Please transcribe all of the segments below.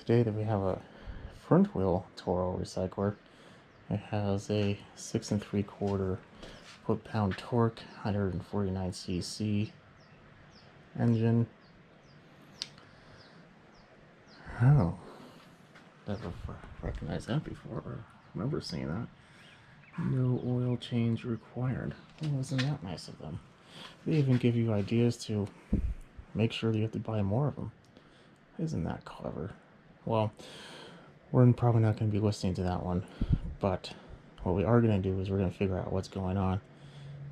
today that we have a front wheel Toro Recycler. It has a 6 3/4 foot-pound torque, 149cc engine. Oh, never recognized that before, or remember seeing that. No oil change required. Well, wasn't that nice of them? They even give you ideas to make sure that you have to buy more of them. Isn't that clever? Well, we're probably not going to be listening to that one, but what we are going to do is we're going to figure out what's going on.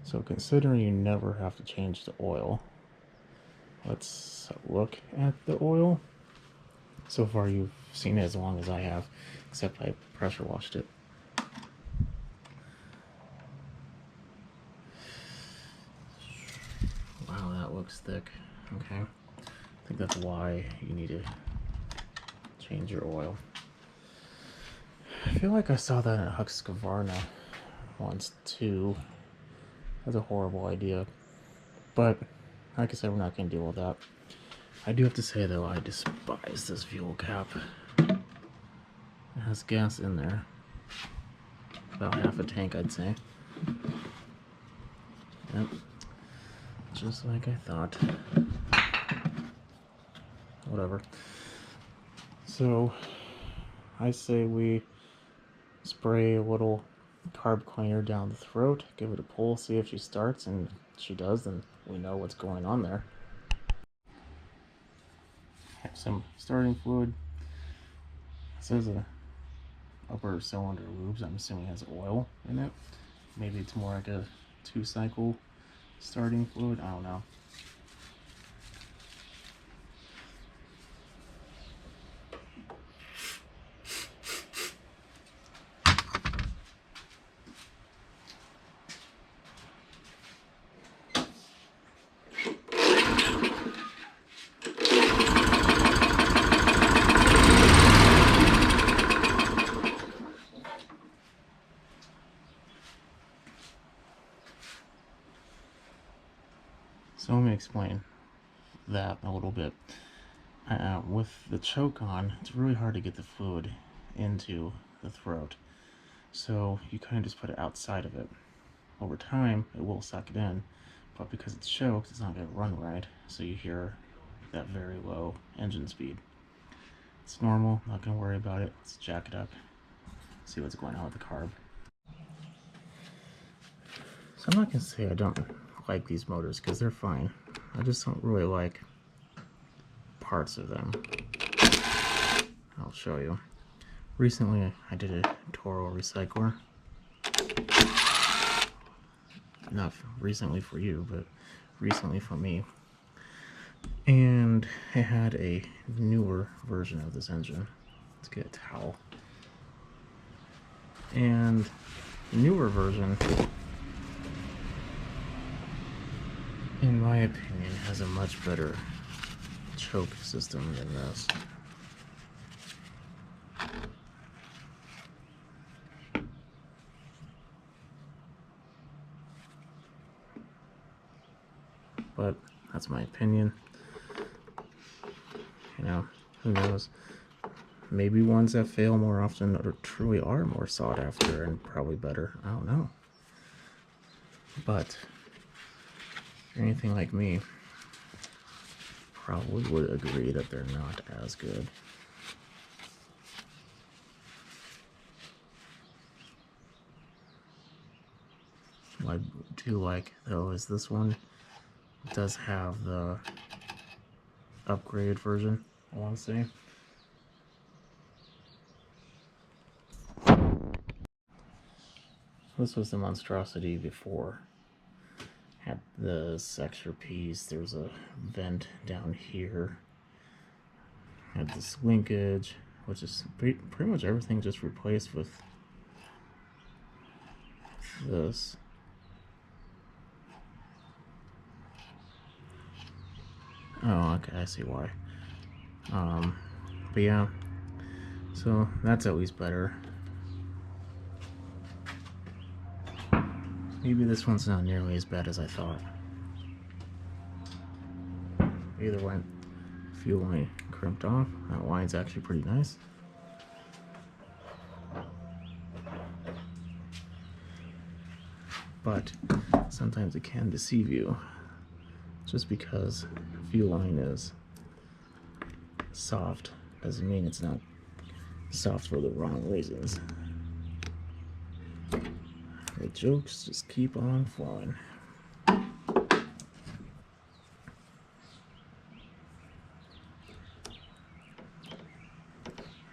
So considering you never have to change the oil, let's look at the oil. So far you've seen it as long as I have, except I pressure washed it. Wow, that looks thick. Okay, I think that's why you need to change your oil. I feel like I saw that in Husqvarna once too. That's a horrible idea, but like I said, we're not going to deal with that. I do have to say though, I despise this fuel cap. It has gas in there, about half a tank I'd say. Yep, just like I thought. Whatever. So I say we spray a little carb cleaner down the throat, give it a pull, see if she starts, and if she does, then we know what's going on there. Have some starting fluid. It says a upper cylinder lubes. I'm assuming it has oil in it. Maybe it's more like a 2-cycle starting fluid. I don't know. So let me explain that a little bit. With the choke on, it's really hard to get the fluid into the throat. So you kind of just put it outside of it. Over time, it will suck it in, but because it's choked, it's not going to run right. So you hear that very low engine speed. It's normal, not going to worry about it. Let's jack it up, see what's going on with the carb. So I'm not going to say I don't like these motors, because they're fine. I just don't really like parts of them. I'll show you. Recently I did a Toro Recycler. Not recently for you, but recently for me. And it had a newer version of this engine. Let's get a towel. And the newer version, in my opinion, has a much better choke system than this. But that's my opinion. You know, who knows? Maybe ones that fail more often or truly are more sought after and probably better. I don't know. But if you're anything like me, probably would agree that they're not as good. What I do like though is this one does have the upgraded version, I want to say. This was the monstrosity before. Had this extra piece, there's a vent down here. Had this linkage, which is pretty much everything just replaced with this. Oh, okay, I see why. But yeah, so that's at least better. Maybe this one's not nearly as bad as I thought. Either way, fuel ain't crimped off. That wine's actually pretty nice. But sometimes it can deceive you. Just because fuel line is soft doesn't mean it's not soft for the wrong reasons. The jokes just keep on flowing.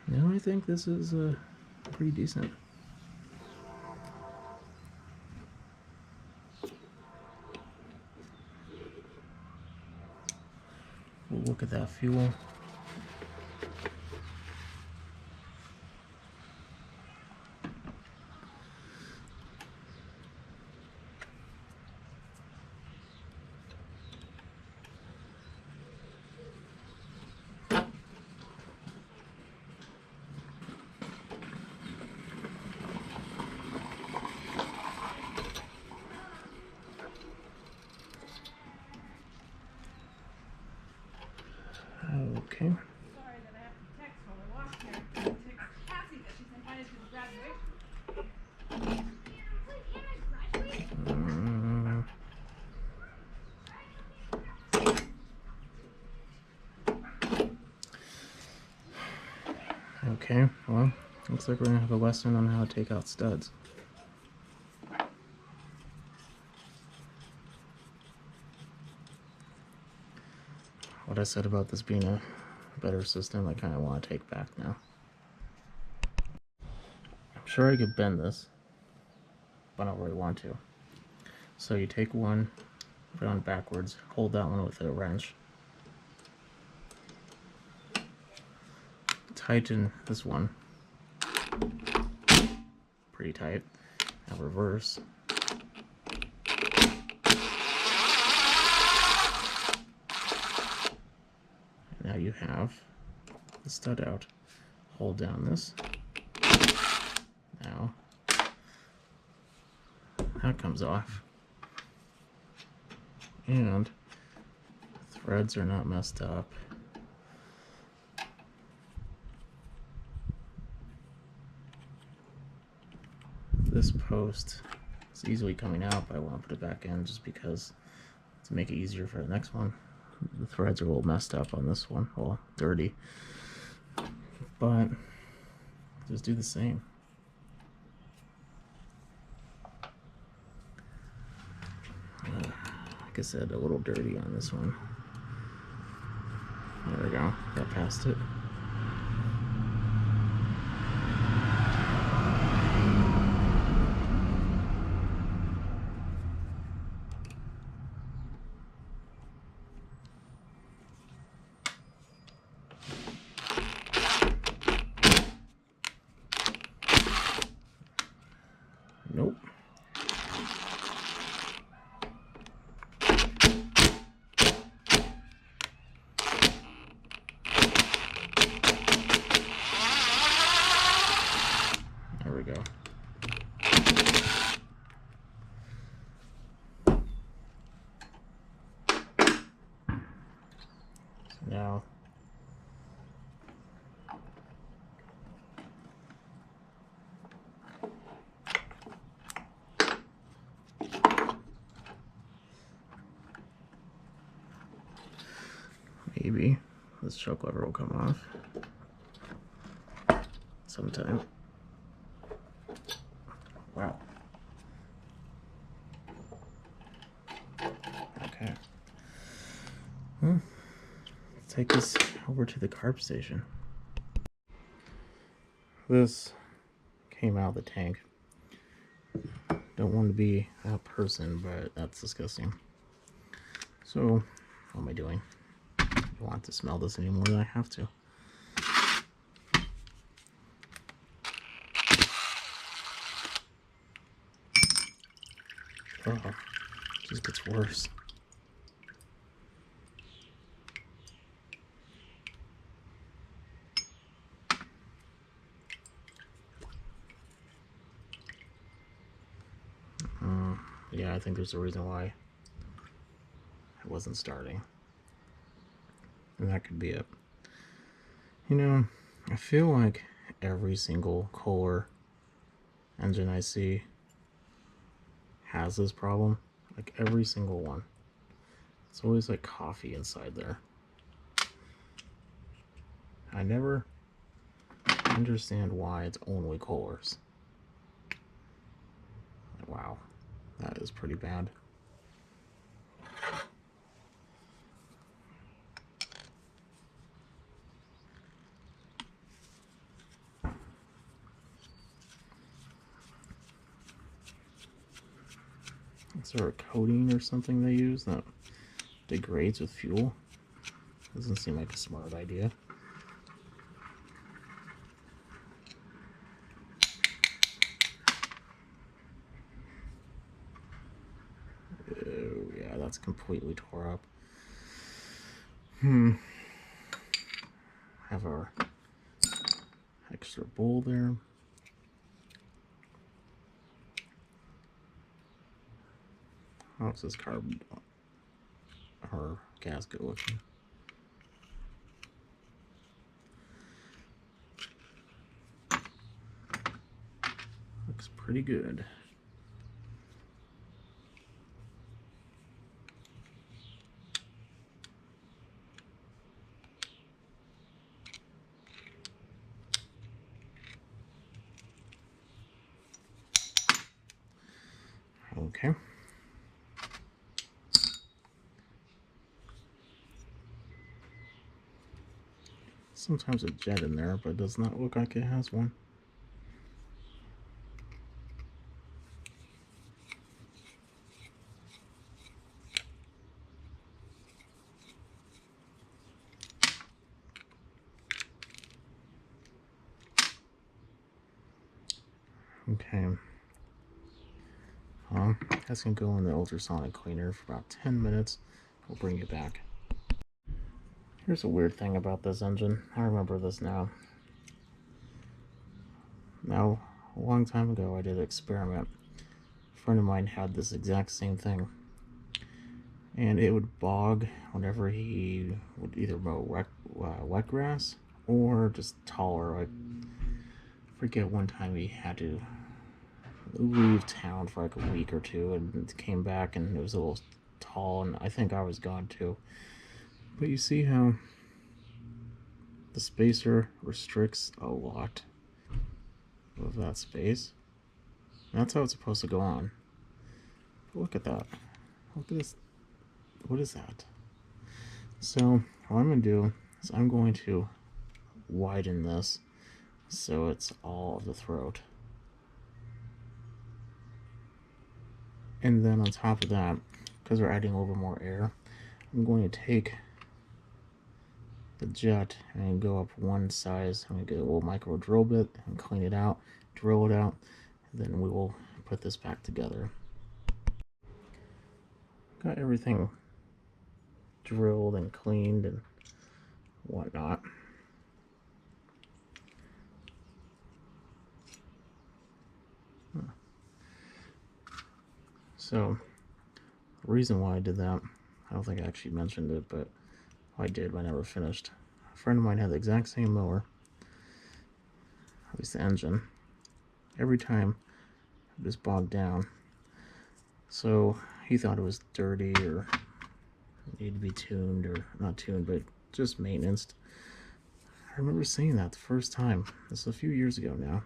Now I think this is pretty decent. We'll look at that fuel. Okay. Sorry that I have to text while I walk here. I text Cassie that she's invited to the graduation. Okay, well, looks like we're gonna have a lesson on how to take out studs. What I said about this being a better system, I kind of want to take back now. I'm sure I could bend this, but I don't really want to. So you take one, put it on backwards, hold that one with a wrench. Tighten this one. Pretty tight. Now reverse. Now you have the stud out. Hold down this. Now that comes off. And threads are not messed up. This post is easily coming out, but I want to put it back in just because to make it easier for the next one. The threads are a little messed up on this one, well, dirty, but just do the same. Like I said, a little dirty on this one. There we go, got past it. Nope. There we go. So now maybe this choke lever will come off sometime. Wow. Okay. Well, let's take this over to the carb station. This came out of the tank. Don't want to be that person, but that's disgusting. So, what am I doing? I don't want to smell this any more than I have to. Oh, it just gets worse. Yeah, I think there's a reason why it wasn't starting. And that could be it. You know, I feel like every single Kohler engine I see has this problem. Like every single one. It's always like coffee inside there. I never understand why it's only Kohlers. Wow, that is pretty bad. Is there a coating or something they use that degrades with fuel? Doesn't seem like a smart idea. Oh, yeah, that's completely tore up. Have our extra bowl there. How's this carb or gasket looking? Looks pretty good. Okay. Sometimes a jet in there, but it does not look like it has one. Okay. That's gonna go in the ultrasonic cleaner for about 10 minutes. We'll bring it back. Here's a weird thing about this engine. I remember this now. Now, a long time ago, I did an experiment. A friend of mine had this exact same thing. And it would bog whenever he would either mow wet grass or just taller. I forget one time he had to leave town for like a week or two and came back and it was a little tall, and I think I was gone too. But you see how the spacer restricts a lot of that space? That's how it's supposed to go on. But look at that. Look at this. What is that? So what I'm going to do is I'm going to widen this so it's all of the throat. And then on top of that, because we're adding a little bit more air, I'm going to take the jet and go up one size. I'm going to get a little micro drill bit and clean it out, drill it out, and then we will put this back together. Got everything drilled and cleaned and whatnot. So, the reason why I did that, I don't think I actually mentioned it, but I did, but I never finished. A friend of mine had the exact same mower, at least the engine. Every time it was bogged down. So he thought it was dirty or needed to be tuned, or not tuned, but just maintenance. I remember seeing that the first time. This is a few years ago now.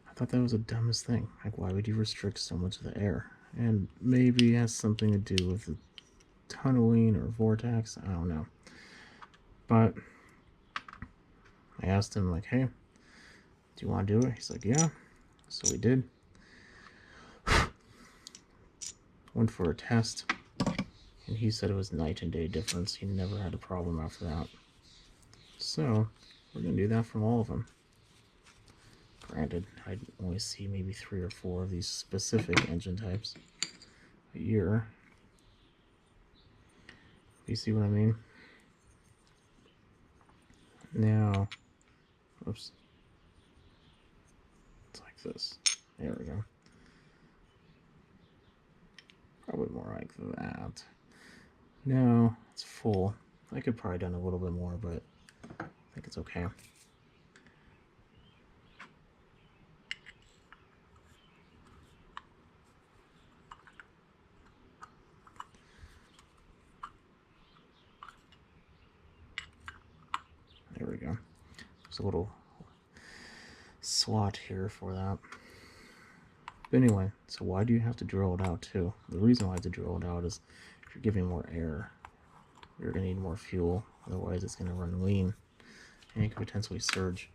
I thought that was the dumbest thing. Like, why would you restrict so much of the air? And maybe it has something to do with the tunneling or vortex. I don't know. But I asked him, like, hey, do you want to do it? He's like, yeah. So we did. Went for a test. And he said it was night and day difference. He never had a problem after that. So we're going to do that from all of them. Granted, I only see maybe 3 or 4 of these specific engine types a year. You see what I mean? Now, oops. It's like this. There we go. Probably more like that. Now, it's full. I could probably done a little bit more, but think it's okay. There we go. There's a little slot here for that. But anyway, so why do you have to drill it out too? The reason why I have to drill it out is if you're giving more air, you're going to need more fuel. Otherwise, it's going to run lean and you could potentially surge.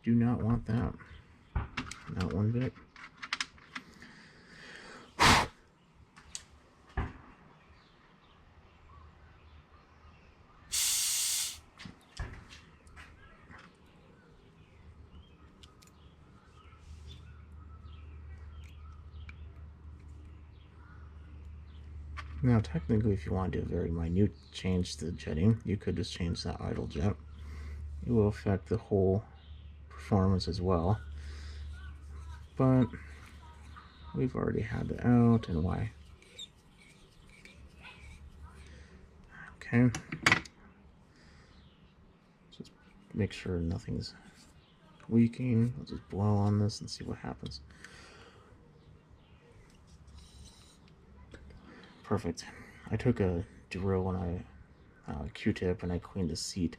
Do not want that. Not one bit. Now, technically, if you want to do a very minute change to the jetting, you could just change that idle jet. It will affect the whole performance as well. But we've already had it out, and why? Okay. Just make sure nothing's leaking. I'll just blow on this and see what happens. Perfect. I took a drill and a Q-tip and I cleaned the seat.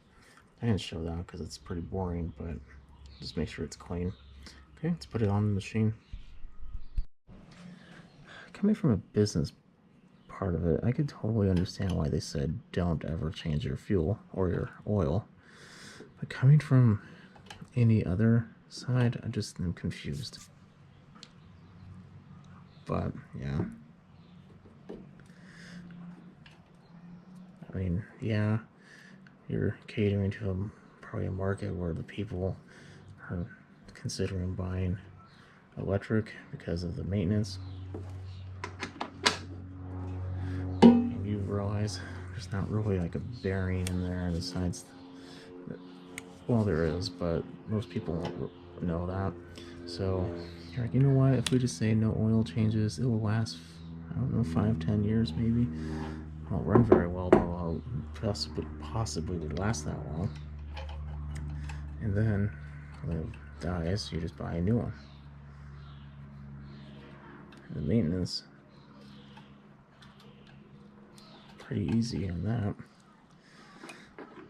I didn't show that because it's pretty boring, but just make sure it's clean. Okay, let's put it on the machine. Coming from a business part of it, I could totally understand why they said don't ever change your fuel or your oil. But coming from any other side, I just am confused. But yeah. I mean, yeah, you're catering to probably a market where the people are considering buying electric because of the maintenance. And you realize there's not really like a bearing in there besides, well, there is, but most people won't know that. So you're like, you know what, if we just say no oil changes, it will last, I don't know, 5-10 years maybe. It won't run very well, but possibly would last that long. And then when it dies, you just buy a new one. The maintenance, pretty easy on that.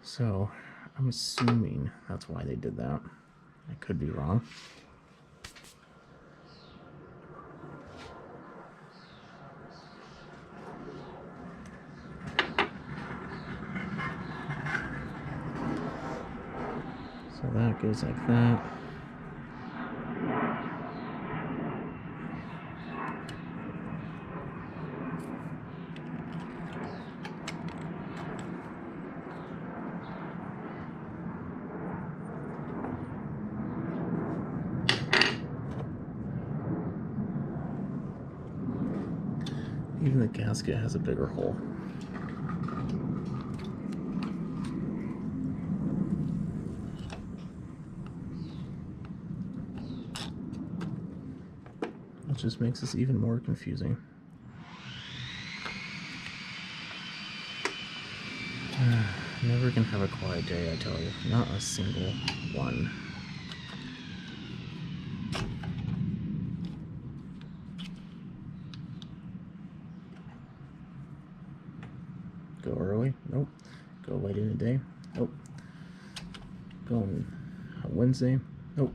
So I'm assuming that's why they did that. I could be wrong. So that goes like that. Even the gasket has a bigger hole. It just makes this even more confusing. Never can have a quiet day, I tell you. Not a single one. Go early? Nope. Go late in the day? Nope. Go on Wednesday? Nope.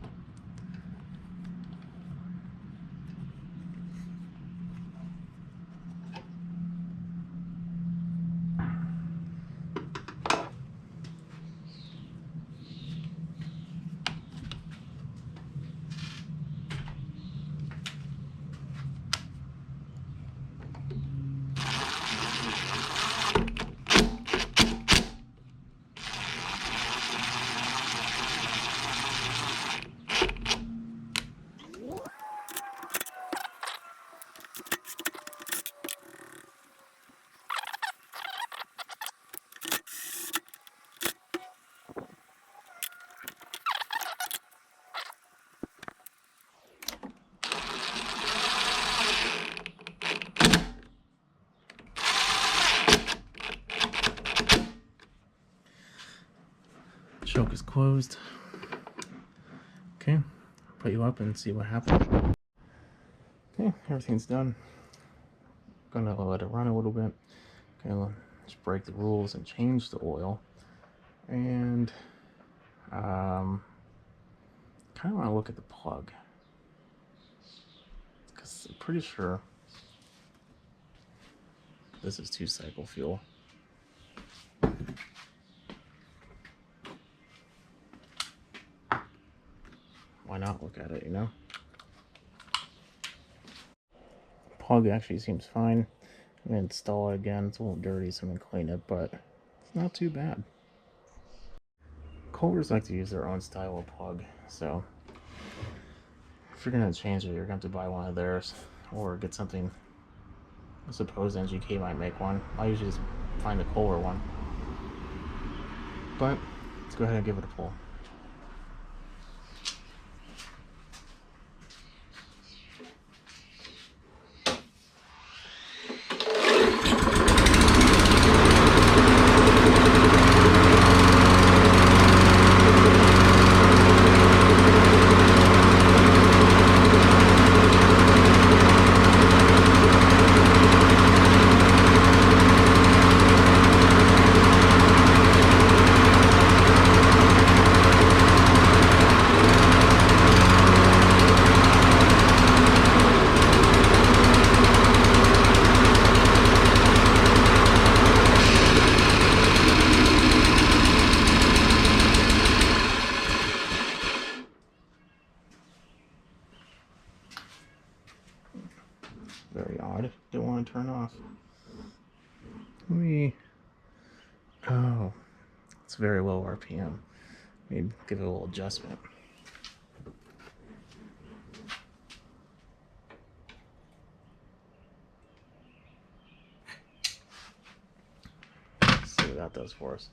Choke is closed. Okay, put you up and see what happens. Okay, everything's done. Gonna let it run a little bit. Gonna just break the rules and change the oil. And kind of want to look at the plug, because I'm pretty sure this is 2-cycle fuel. Why not look at it, you know? Plug actually seems fine. I'm gonna install it again. It's a little dirty, so I'm gonna clean it, but it's not too bad. Culvers like to use their own style of plug, so if you're gonna change it, you're gonna have to buy one of theirs or get something. I suppose NGK might make one. I usually just find the Kohler one. But let's go ahead and give it a pull. Very odd. Don't want to turn off. Let me. Oh, it's very low RPM. Maybe give it a little adjustment. Let's see what that does for us.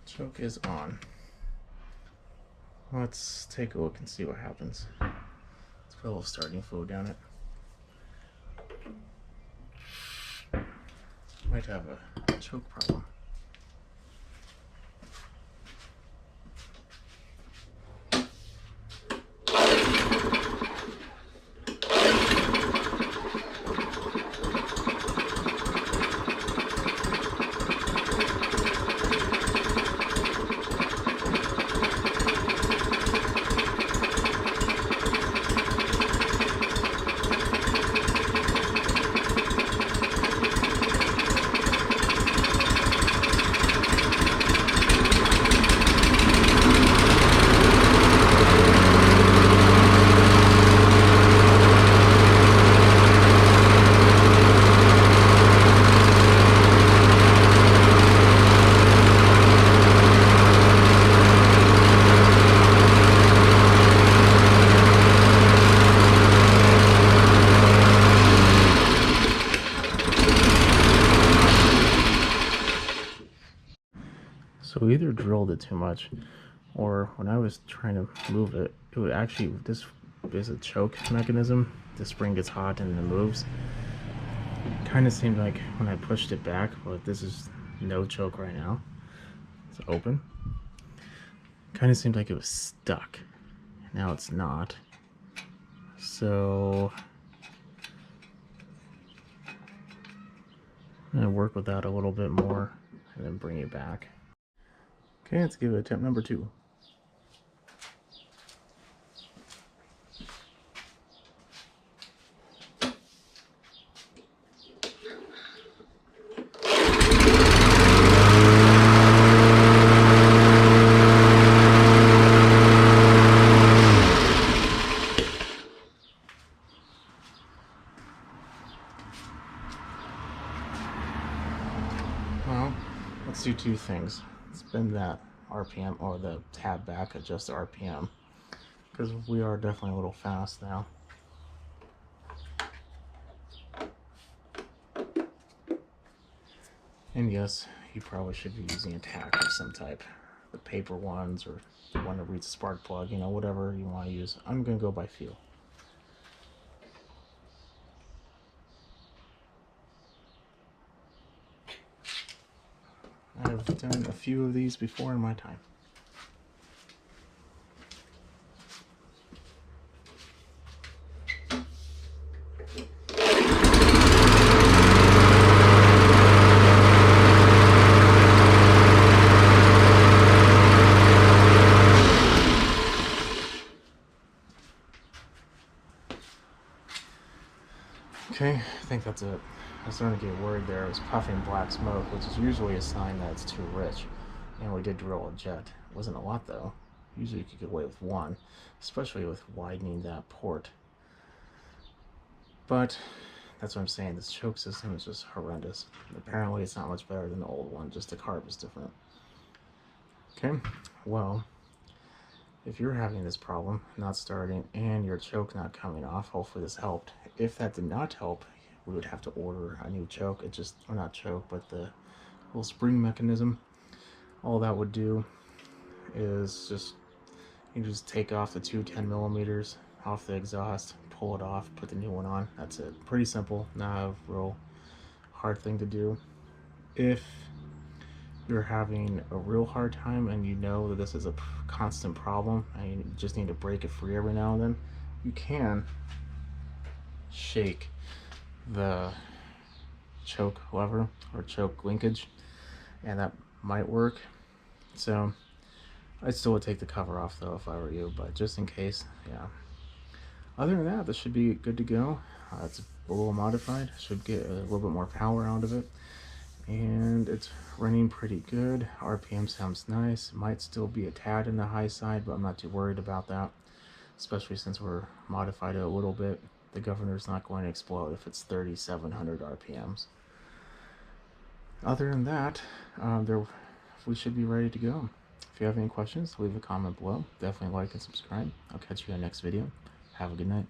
Choke is on. Let's take a look and see what happens. Let's put a little starting fluid down it. Might have a choke problem. So we either drilled it too much, or when I was trying to move it, it would actually, this is a choke mechanism. The spring gets hot and it moves. Kind of seemed like when I pushed it back, but this is no choke right now. It's open. Kind of seemed like it was stuck. Now it's not. So I'm gonna work with that a little bit more and then bring it back. Okay, let's give it attempt number 2. two things. Spin that RPM or the tab back, adjust the RPM, because we are definitely a little fast now. And yes, you probably should be using a tack of some type. The paper ones or the one that reads the spark plug, you know, whatever you want to use. I'm going to go by feel. I've done a few of these before in my time. Okay, I think that's it. I was starting to get worried there. It was puffing black smoke, which is usually a sign that it's too rich. And we did drill a jet. It wasn't a lot though. Usually you could get away with one, especially with widening that port. But that's what I'm saying. This choke system is just horrendous. Apparently it's not much better than the old one, just the carb is different. Okay, well, if you're having this problem, not starting, and your choke not coming off, hopefully this helped. If that did not help, we would have to order a new choke. It just, or not choke, but the little spring mechanism. All that would do is just, you just take off the two 10mm off the exhaust, pull it off, put the new one on. That's it. Pretty simple, not a real hard thing to do. If you're having a real hard time and you know that this is a constant problem and you just need to break it free every now and then, you can shake the choke lever or choke linkage, and that might work. So I still would take the cover off though if I were you, but just in case, yeah. Other than that, this should be good to go. It's a little modified, should get a little bit more power out of it, and it's running pretty good. RPM sounds nice. It might still be a tad in the high side, but I'm not too worried about that, especially since we're modified it a little bit. The governor's not going to explode if it's 3,700 RPMs. Other than that, we should be ready to go. If you have any questions, leave a comment below. Definitely like and subscribe. I'll catch you in the next video. Have a good night.